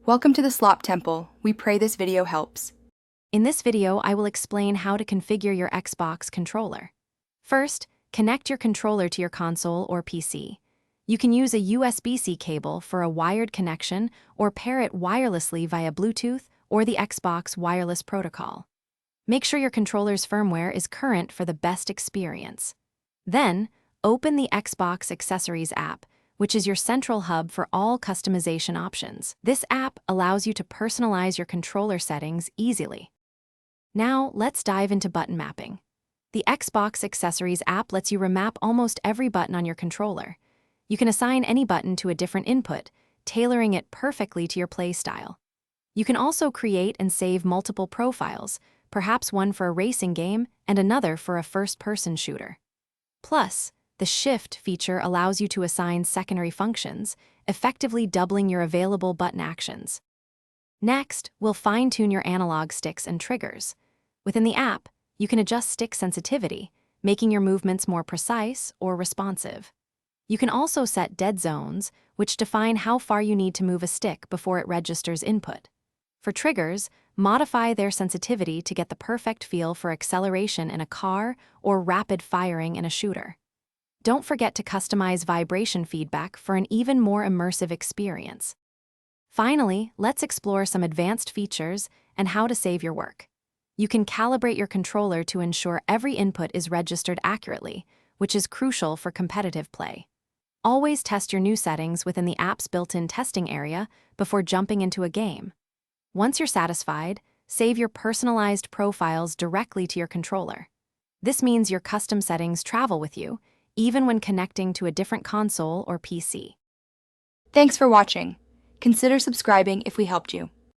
Welcome to the Slop Temple. We pray this video helps. In this video, I will explain how to configure your Xbox controller. First, connect your controller to your console or PC. You can use a USB-C cable for a wired connection or pair it wirelessly via Bluetooth or the Xbox wireless protocol. Make sure your controller's firmware is current for the best experience. Then, open the Xbox Accessories app, which is your central hub for all customization options. This app allows you to personalize your controller settings easily. Now, let's dive into button mapping. The Xbox Accessories app lets you remap almost every button on your controller. You can assign any button to a different input, tailoring it perfectly to your play style. You can also create and save multiple profiles, perhaps one for a racing game and another for a first-person shooter. Plus, the Shift feature allows you to assign secondary functions, effectively doubling your available button actions. Next, we'll fine-tune your analog sticks and triggers. Within the app, you can adjust stick sensitivity, making your movements more precise or responsive. You can also set dead zones, which define how far you need to move a stick before it registers input. For triggers, modify their sensitivity to get the perfect feel for acceleration in a car or rapid firing in a shooter. Don't forget to customize vibration feedback for an even more immersive experience. Finally, let's explore some advanced features and how to save your work. You can calibrate your controller to ensure every input is registered accurately, which is crucial for competitive play. Always test your new settings within the app's built-in testing area before jumping into a game. Once you're satisfied, save your personalized profiles directly to your controller. This means your custom settings travel with you, even when connecting to a different console or PC. Thanks for watching. Consider subscribing if we helped you.